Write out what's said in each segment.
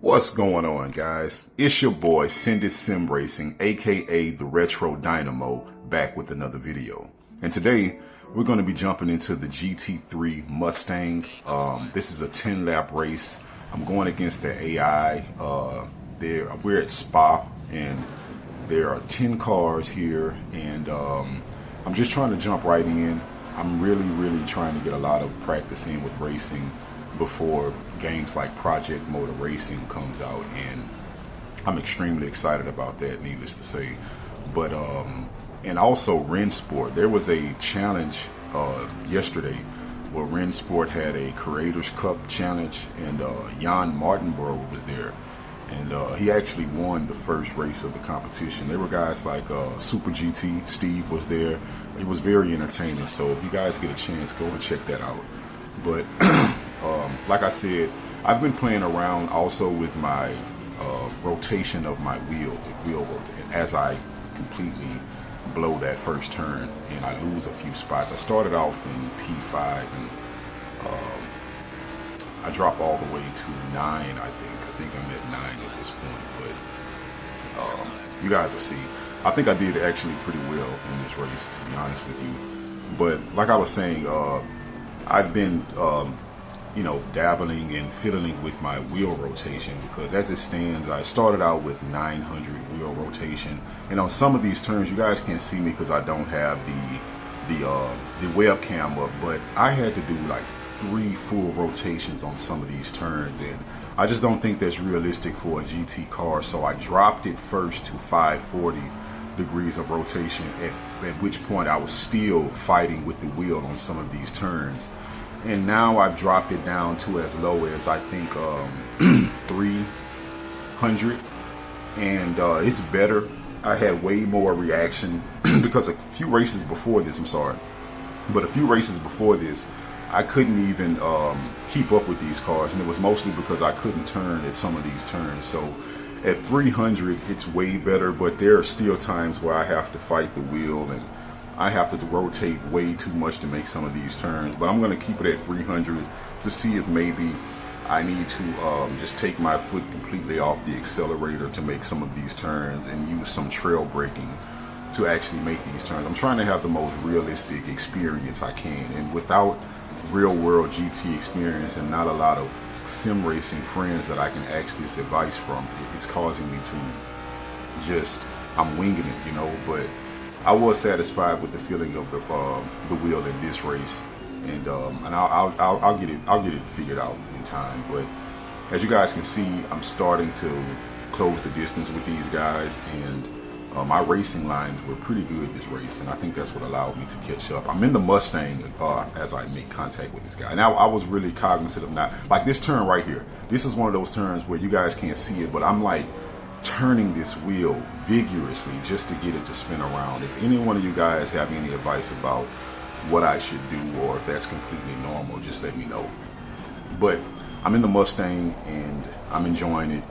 What's going on, guys? It's your boy Cindy Sim Racing, aka the Retro Dynamo, back with another video. And today we're going to be jumping into the GT3 Mustang. This is a 10-lap race. I'm going against the AI. We're at Spa, and there are 10 cars here, and I'm just trying to jump right in. I'm really trying to get a lot of practice in with racing before games like Project Motor Racing comes out, and I'm extremely excited about that, needless to say. But and also Rennsport, there was a challenge yesterday where Rennsport had a Creators Cup challenge, and Jann Mardenborough was there, and he actually won the first race of the competition. There were guys like SuperGT, Steve was there. It was very entertaining, so if you guys get a chance, go and check that out. But like I said, I've been playing around also with my rotation of my wheel as I completely blow that first turn and I lose a few spots. I started off in P5 and I drop all the way to 9, I think I'm at 9 at this point, but you guys will see. I think I did actually pretty well in this race, to be honest with you. But like I was saying, I've been dabbling and fiddling with my wheel rotation, because as it stands, I started out with 900 wheel rotation, and on some of these turns, you guys can't see me because I don't have the webcam up, but I had to do like 3 full rotations on some of these turns, and I just don't think that's realistic for a GT car. So I dropped it first to 540 degrees of rotation, at which point I was still fighting with the wheel on some of these turns. And now I've dropped it down to as low as I think 300, and it's better. I had way more reaction because a few races before this, I couldn't even keep up with these cars, and it was mostly because I couldn't turn at some of these turns. So at 300, it's way better, but there are still times where I have to fight the wheel, and I have to rotate way too much to make some of these turns. But I'm going to keep it at 300 to see if maybe I need to just take my foot completely off the accelerator to make some of these turns and use some trail braking to actually make these turns. I'm trying to have the most realistic experience I can, and without real world GT experience and not a lot of sim racing friends that I can ask this advice from, it's causing me to just, I'm winging it, but I was satisfied with the feeling of the wheel in this race, and I'll get it figured out in time. But as you guys can see, I'm starting to close the distance with these guys, and my racing lines were pretty good this race, and I think that's what allowed me to catch up. I'm in the Mustang as I make contact with this guy. Now I was really cognizant of not, like this turn right here. This is one of those turns where you guys can't see it, but I'm like turning this wheel vigorously just to get it to spin around. If any one of you guys have any advice about what I should do, or if that's completely normal, just let me know. But I'm in the Mustang and I'm enjoying it.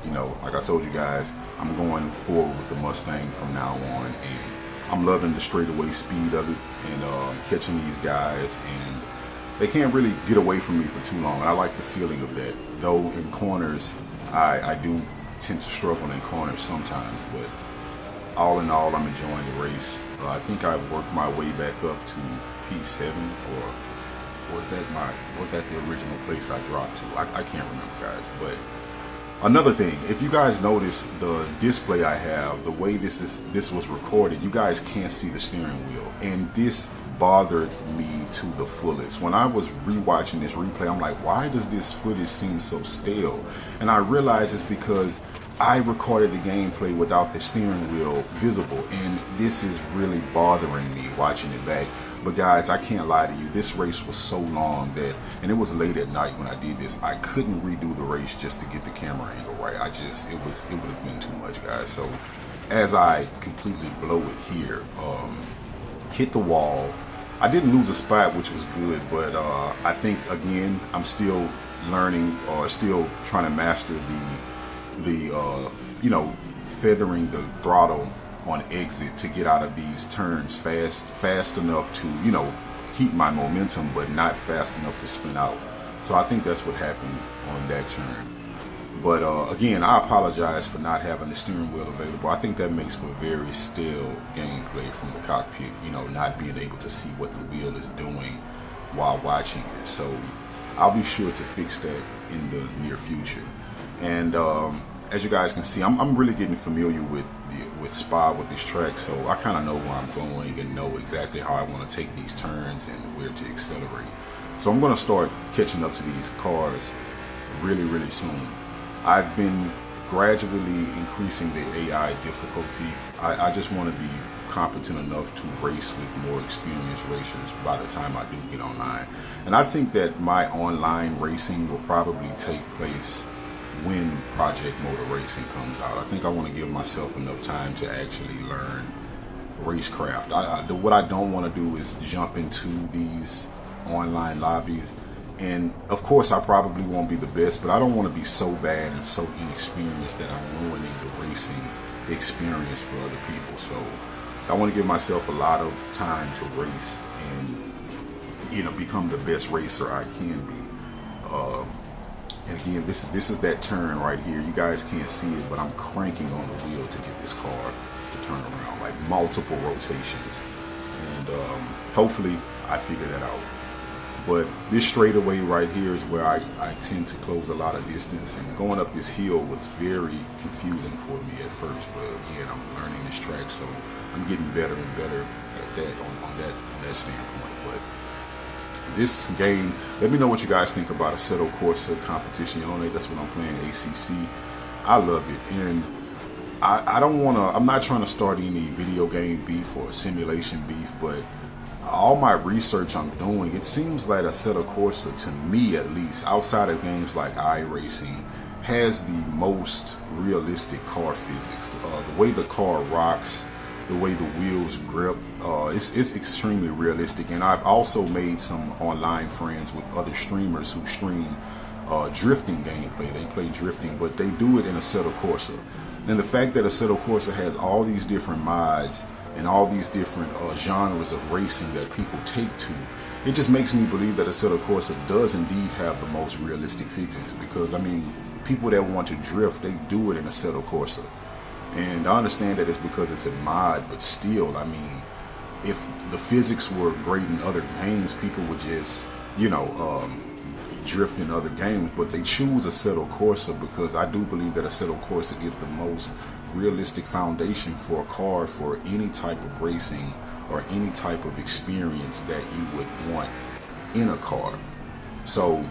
Like I told you guys, I'm going forward with the Mustang from now on, and I'm loving the straightaway speed of it, and catching these guys, and they can't really get away from me for too long. And I like the feeling of that, though in corners I do tend to struggle in corners sometimes, but all in all, I'm enjoying the race. I think I've worked my way back up to P7, or was that the original place I dropped to? I can't remember, guys. But another thing, if you guys notice the display I have, the way this was recorded, you guys can't see the steering wheel, and this bothered me to the fullest. When I was rewatching this replay, I'm like, why does this footage seem so stale? And I realized it's because I recorded the gameplay without the steering wheel visible, and this is really bothering me watching it back. But guys, I can't lie to you, this race was so long that, and it was late at night when I did this, I couldn't redo the race just to get the camera angle right. It would have been too much, guys. So as I completely blow it here, hit the wall, I didn't lose a spot, which was good, but I think, again, I'm still learning, or still trying to master the feathering the throttle on exit to get out of these turns fast enough to keep my momentum, but not fast enough to spin out. So I think that's what happened on that turn. But again, I apologize for not having the steering wheel available. I think that makes for very still gameplay from the cockpit, you know, not being able to see what the wheel is doing while watching it. So I'll be sure to fix that in the near future. And as you guys can see, I'm really getting familiar with Spa, with this track, so I kind of know where I'm going and know exactly how I want to take these turns and where to accelerate. So I'm going to start catching up to these cars really soon. I've been gradually increasing the AI difficulty. I just want to be competent enough to race with more experienced racers by the time I do get online. And I think that my online racing will probably take place when Project Motor Racing comes out. I think I want to give myself enough time to actually learn racecraft. What I don't want to do is jump into these online lobbies. And of course, I probably won't be the best, but I don't want to be so bad and so inexperienced that I'm ruining the racing experience for other people. So I want to give myself a lot of time to race and, you know, become the best racer I can be. And again, this is that turn right here. You guys can't see it, but I'm cranking on the wheel to get this car to turn around, like multiple rotations. And hopefully I figure that out. But this straightaway right here is where I tend to close a lot of distance, and going up this hill was very confusing for me at first, but again, I'm learning this track, so I'm getting better and better at that on that standpoint. But this game, let me know what you guys think about Assetto Corsa Competizione. That's what I'm playing, ACC. I love it, and I'm not trying to start any video game beef or simulation beef, but all my research I'm doing, it seems like Assetto Corsa, to me at least, outside of games like iRacing, has the most realistic car physics. The way the car rocks, the way the wheels grip, it's extremely realistic. And I've also made some online friends with other streamers who stream drifting gameplay. They play drifting, but they do it in Assetto Corsa. And the fact that Assetto Corsa has all these different mods and all these different genres of racing that people take to, it just makes me believe that Assetto Corsa does indeed have the most realistic physics. Because I mean, people that want to drift, they do it in Assetto Corsa. And I understand that it's because it's a mod, but still, I mean, if the physics were great in other games, people would just, you know, drift in other games. But they choose Assetto Corsa because I do believe that Assetto Corsa gives the most realistic foundation for a car for any type of racing or any type of experience that you would want in a car. So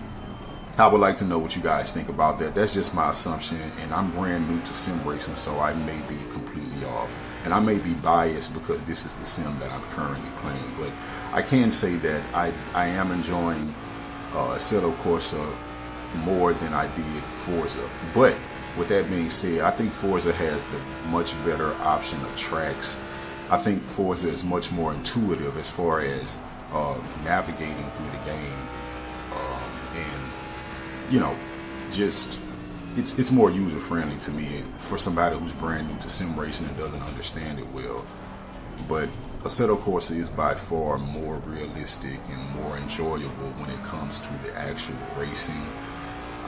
I would like to know what you guys think about that. That's just my assumption, and I'm brand new to sim racing, so I may be completely off. And I may be biased because this is the sim that I'm currently playing, but I can say that I am enjoying Assetto Corsa more than I did Forza. But with that being said, I think Forza has the much better option of tracks. I think Forza is much more intuitive as far as navigating through the game, and you know, just it's more user friendly to me for somebody who's brand new to sim racing and doesn't understand it well. But Assetto Corsa is by far more realistic and more enjoyable when it comes to the actual racing.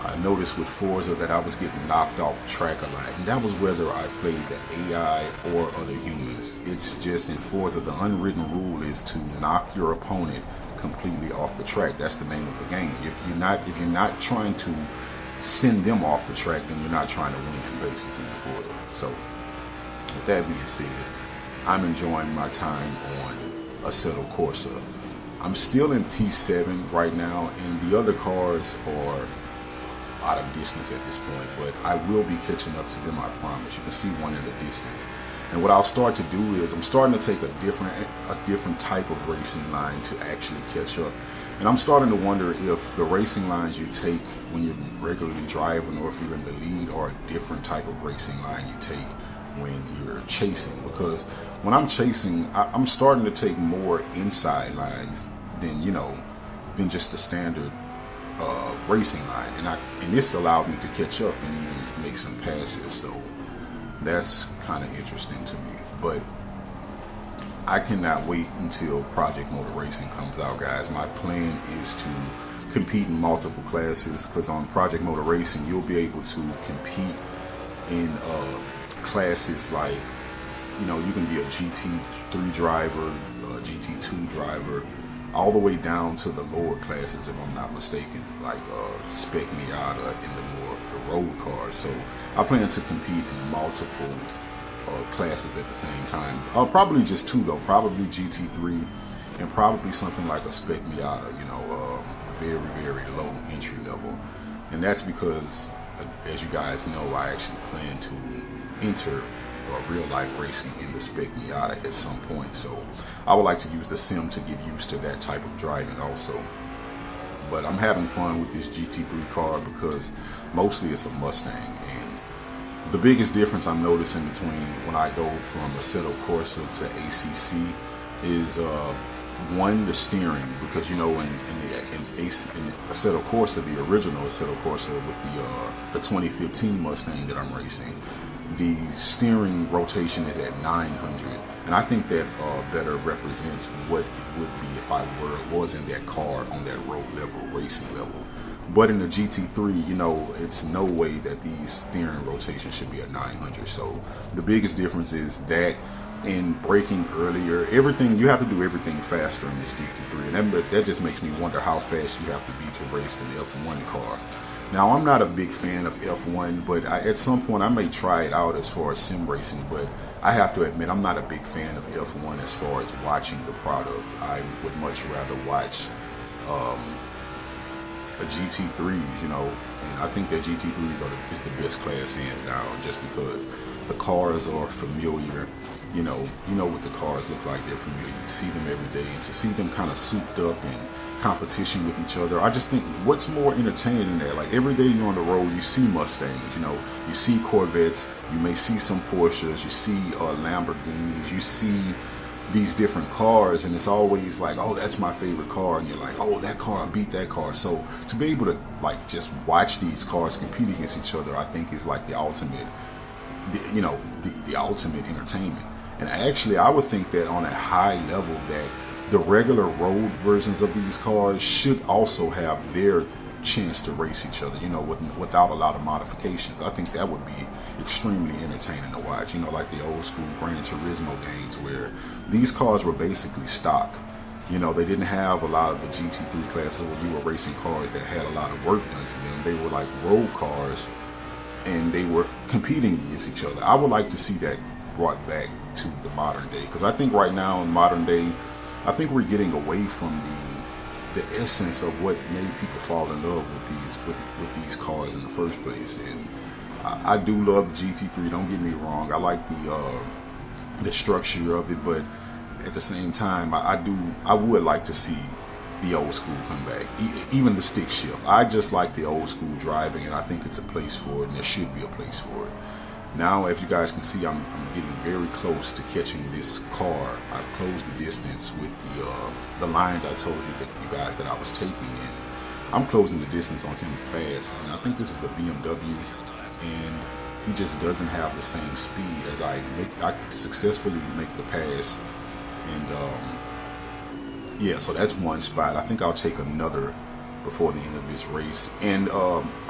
I noticed with Forza that I was getting knocked off track a lot, and that was whether I played the AI or other humans. It's just in Forza, the unwritten rule is to knock your opponent completely off the track. That's the name of the game. If you're not trying to send them off the track, then you're not trying to win, basically, in Forza. So with that being said, I'm enjoying my time on Assetto Corsa. I'm still in P7 right now, and the other cars are out of distance at this point, but I will be catching up to them, I promise. You can see one in the distance. And what I'll start to do is I'm starting to take a different type of racing line to actually catch up. And I'm starting to wonder if the racing lines you take when you're regularly driving, or if you're in the lead, are a different type of racing line you take when you're chasing. Because when I'm chasing, I'm starting to take more inside lines than just the standard racing line, and this allowed me to catch up and even make some passes. So that's kind of interesting to me. But I cannot wait until Project Motor Racing comes out, guys. My plan is to compete in multiple classes, because on Project Motor Racing you'll be able to compete in classes like, you know, you can be a GT3 driver, a GT2 driver, all the way down to the lower classes, if I'm not mistaken, like Spec Miata and the road cars. So I plan to compete in multiple classes at the same time. Probably just two though, probably GT3 and probably something like a Spec Miata, you know, very, very low entry level. And that's because, as you guys know, I actually plan to enter real life racing in the Spec Miata at some point. So I would like to use the sim to get used to that type of driving also. But I'm having fun with this GT3 car because mostly it's a Mustang, and the biggest difference I'm noticing between when I go from Assetto Corsa to ACC is one, the steering, because you know in Assetto Corsa, the original Assetto Corsa with the 2015 Mustang that I'm racing, the steering rotation is at 900, and I think that better represents what it would be if I was in that car on that road level, racing level. But in the GT3, you know, it's no way that these steering rotations should be at 900. So the biggest difference is that in braking earlier, everything, you have to do everything faster in this GT3, and that just makes me wonder how fast you have to be to race an F1 car. Now, I'm not a big fan of F1, but at some point I may try it out as far as sim racing, but I have to admit I'm not a big fan of F1 as far as watching the product. I would much rather watch a GT3, you know, and I think that GT3s is the best class hands down, just because the cars are familiar. You know what the cars look like, they're familiar. You see them every day, and to see them kind of souped up in competition with each other, I just think, what's more entertaining than that? Like, every day you're on the road, you see Mustangs, you know, you see Corvettes, you may see some Porsches, you see Lamborghinis, you see these different cars, and it's always like, oh, that's my favorite car, and you're like, oh, that car beat that car. So to be able to like just watch these cars compete against each other, I think is like the ultimate, the ultimate entertainment. And actually, I would think that on a high level, that the regular road versions of these cars should also have their chance to race each other, you know, without a lot of modifications. I think that would be extremely entertaining to watch, you know, like the old school Gran Turismo games where these cars were basically stock. You know, they didn't have a lot of the GT3 classes where you were racing cars that had a lot of work done to them. They were like road cars, and they were competing against each other. I would like to see that brought back to the modern day, because I think right now in modern day, I think we're getting away from the essence of what made people fall in love with these cars in the first place. And I do love the GT3, don't get me wrong. I like the structure of it, but at the same time, I would like to see the old school come back, even the stick shift. I just like the old school driving, and I think it's a place for it, and there should be a place for it. Now, as you guys can see, I'm getting very close to catching this car. I've closed the distance with the lines I told you guys that I was taking in. I'm closing the distance on him fast, and I think this is a BMW, and he just doesn't have the same speed as I successfully make the pass. And yeah, so that's one spot. I think I'll take another before the end of this race, and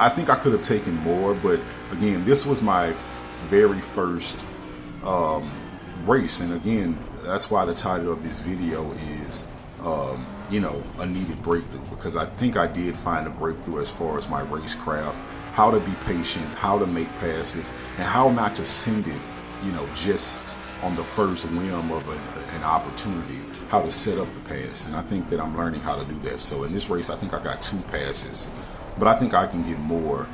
I think I could have taken more, but again, this was my very first race, and again, that's why the title of this video is you know, a needed breakthrough, because I think I did find a breakthrough as far as my racecraft, how to be patient, how to make passes, and how not to send it, you know, just on the first whim of an opportunity, how to set up the pass. And I think that I'm learning how to do that. So in this race, I think I got 2 passes, but I think I can get more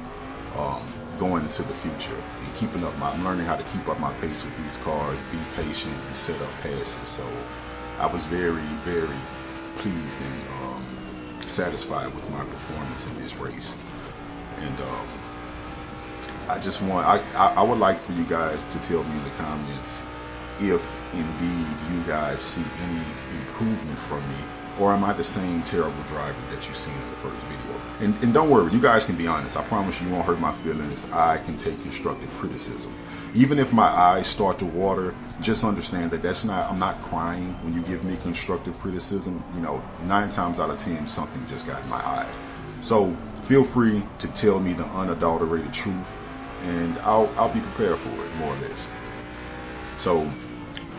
going into the future, and I'm learning how to keep up my pace with these cars, be patient, and set up passes. So I was very, very pleased and satisfied with my performance in this race. And I would like for you guys to tell me in the comments if indeed you guys see any improvement from me, or am I the same terrible driver that you've seen in the first video? And don't worry, you guys can be honest. I promise you won't hurt my feelings. I can take constructive criticism. Even if my eyes start to water, just understand that I'm not crying when you give me constructive criticism. You know, 9 times out of 10, something just got in my eye. So feel free to tell me the unadulterated truth, and I'll be prepared for it, more or less. So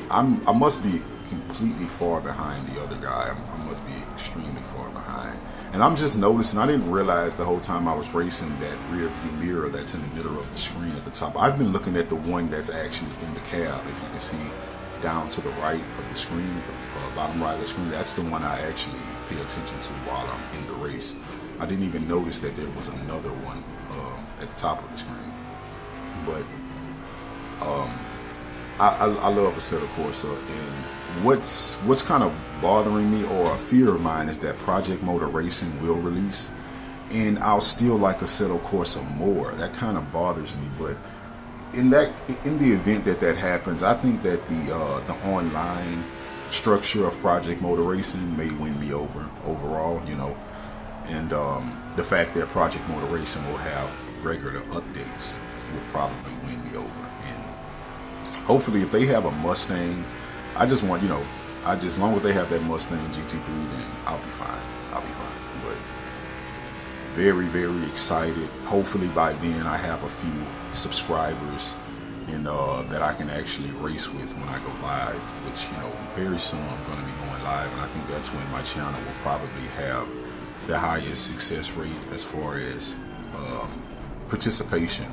I must be completely far behind the other guy. I must be extremely far behind. And I'm just noticing, I didn't realize the whole time I was racing that rear view mirror that's in the middle of the screen at the top. I've been looking at the one that's actually in the cab. If you can see down to the right of the screen, the bottom right of the screen, that's the one I actually pay attention to while I'm in the race. I didn't even notice that there was another one at the top of the screen. But I love Assetto Corsa, and what's kind of bothering me, or a fear of mine, is that Project Motor Racing will release, and I'll still like Assetto Corsa more. That kind of bothers me. But in the event that happens, I think that the online structure of Project Motor Racing may win me over overall, you know, and the fact that Project Motor Racing will have regular updates will probably win me over. Hopefully, if they have a Mustang, I just want, you know, as long as they have that Mustang GT3, then I'll be fine. I'll be fine. But very, very excited. Hopefully by then I have a few subscribers and that I can actually race with when I go live, which, you know, very soon I'm going to be going live, and I think that's when my channel will probably have the highest success rate as far as participation.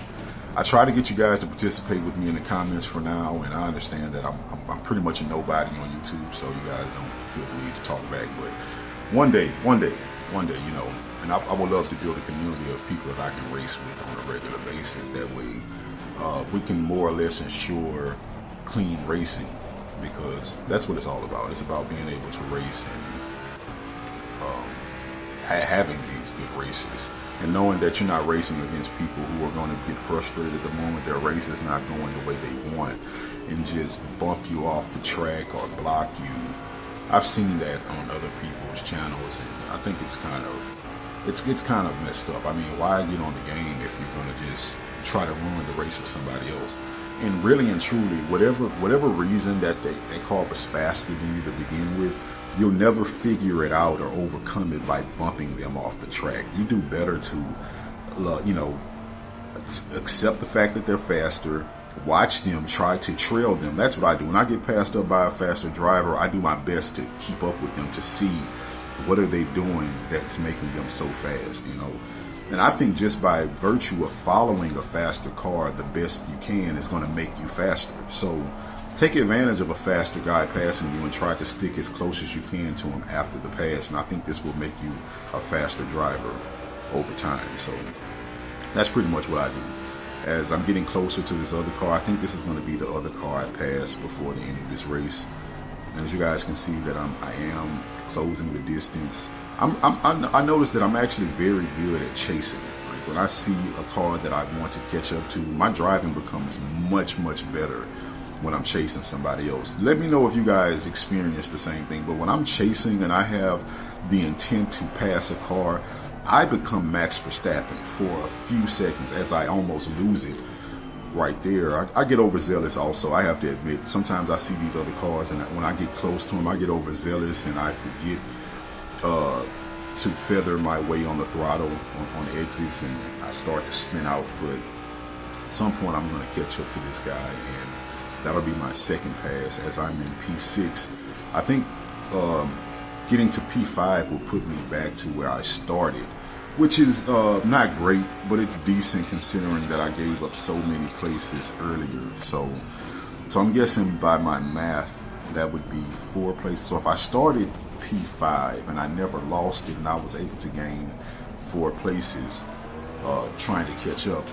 I try to get you guys to participate with me in the comments for now, and I understand that I'm pretty much a nobody on YouTube, so you guys don't feel the need to talk back. But one day, you know, and I would love to build a community of people that I can race with on a regular basis. That way, we can more or less ensure clean racing, because that's what it's all about. It's about being able to race and having these good races. And knowing that you're not racing against people who are going to get frustrated the moment their race is not going the way they want, and just bump you off the track or block you. I've seen that on other people's channels, and I think it's kind of messed up. I mean, why get on the game if you're going to just try to ruin the race with somebody else? And really and truly, whatever reason that car was faster than you to begin with, you'll never figure it out or overcome it by bumping them off the track. You do better to, you know, accept the fact that they're faster, watch them, try to trail them. That's what I do. When I get passed up by a faster driver, I do my best to keep up with them to see what are they doing that's making them so fast, you know. And I think just by virtue of following a faster car the best you can is going to make you faster. So take advantage of a faster guy passing you and try to stick as close as you can to him after the pass. And I think this will make you a faster driver over time. So that's pretty much what I do. As I'm getting closer to this other car, I think this is going to be the other car I pass before the end of this race. And as you guys can see, that I am closing the distance. I noticed that I'm actually very good at chasing. Like when I see a car that I want to catch up to, my driving becomes much better when I'm chasing somebody else. Let me know if you guys experience the same thing. But when I'm chasing and I have the intent to pass a car, I become Max Verstappen for a few seconds, as I almost lose it right there. I get overzealous also, I have to admit. Sometimes I see these other cars, and when I get close to them, I get overzealous and I forget to feather my way on the throttle on exits, and I start to spin out. But at some point I'm going to catch up to this guy, and that'll be my second pass as I'm in P6. I think getting to P5 will put me back to where I started, which is not great, but it's decent considering that I gave up so many places earlier. So I'm guessing by my math that would be 4 places. So if I started P5 and I never lost it, and I was able to gain 4 places trying to catch up,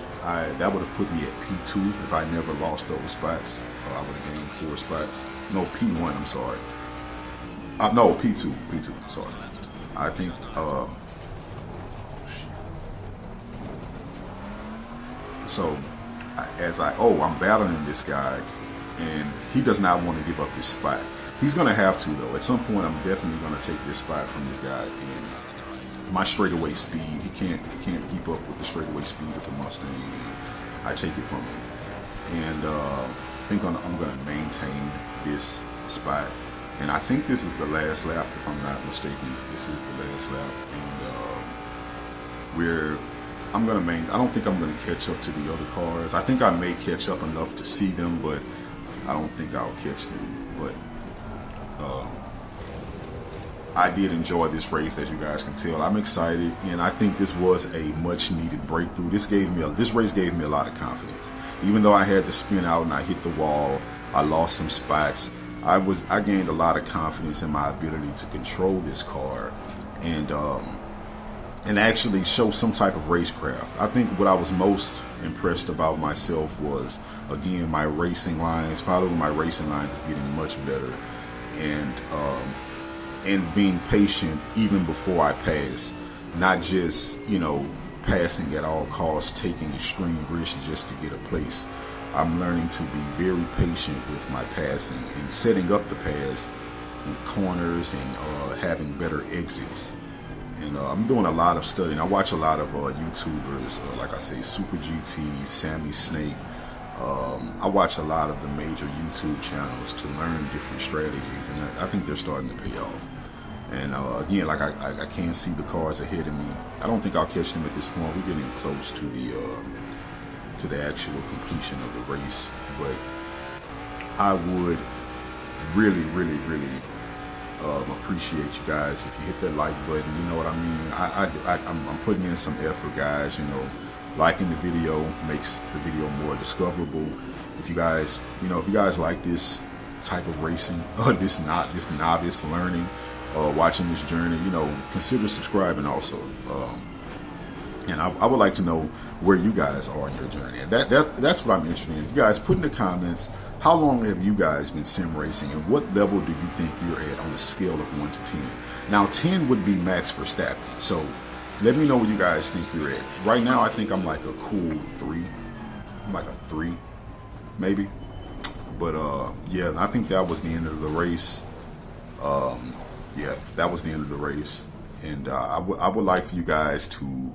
that would have put me at P2 if I never lost those spots. I would have gained 4 spots. No, P1, I'm sorry. No, P2, sorry. I think, so I'm battling this guy, and he does not want to give up this spot. He's going to have to, though. At some point, I'm definitely going to take this spot from this guy. And my straightaway speed, he can't keep up with the straightaway speed of the Mustang, and I take it from him. And I think I'm going to maintain this spot. And I think this is the last lap, if I'm not mistaken. This is the last lap. And where I don't think I'm gonna catch up to the other cars. I think I may catch up enough to see them, but I don't think I'll catch them. But I did enjoy this race, as you guys can tell. I'm excited, and I think this was a much needed breakthrough. This race gave me a lot of confidence. Even though I had to spin out and I hit the wall, I lost some spots. I gained a lot of confidence in my ability to control this car and actually show some type of racecraft. I think what I was most impressed about myself was, again, my racing lines. Following my racing lines is getting much better, and being patient even before I pass, not just, you know, passing at all costs, taking extreme risks just to get a place. I'm learning to be very patient with my passing and setting up the pass in corners and having better exits. And I'm doing a lot of studying. I watch a lot of YouTubers, like I say, SuperGT, Sammy Snake. I watch a lot of the major YouTube channels to learn different strategies, and I think they're starting to pay off. And again, like I can't see the cars ahead of me. I don't think I'll catch them at this point. We're getting close to the actual completion of the race, but I would really appreciate you guys if you hit that like button. You know what I mean? I'm putting in some effort, guys. You know, liking the video makes the video more discoverable. If you guys like this type of racing, this novice learning, watching this journey, you know, consider subscribing also. And I would like to know where you guys are in your journey. And that's what I'm interested in. You guys put in the comments, how long have you guys been sim racing, and what level do you think you're at on a scale of 1 to 10? Now, 10 would be Max Verstappen. So let me know what you guys think you're at. Right now, I think I'm like a cool 3. I'm like a 3, maybe. But yeah, I think that was the end of the race. Yeah, that was the end of the race. And I would like for you guys to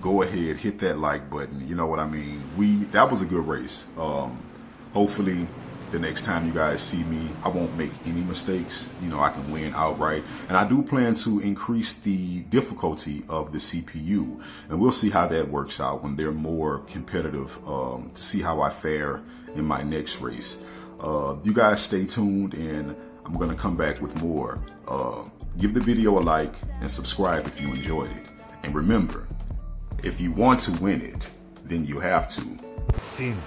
go ahead, hit that like button. You know what I mean? That was a good race. Hopefully the next time you guys see me, I won't make any mistakes. You know, I can win outright. And I do plan to increase the difficulty of the CPU, and we'll see how that works out when they're more competitive, to see how I fare in my next race. You guys stay tuned, and I'm gonna come back with more. Give the video a like and subscribe if you enjoyed it. And remember, if you want to win it, then you have to sim.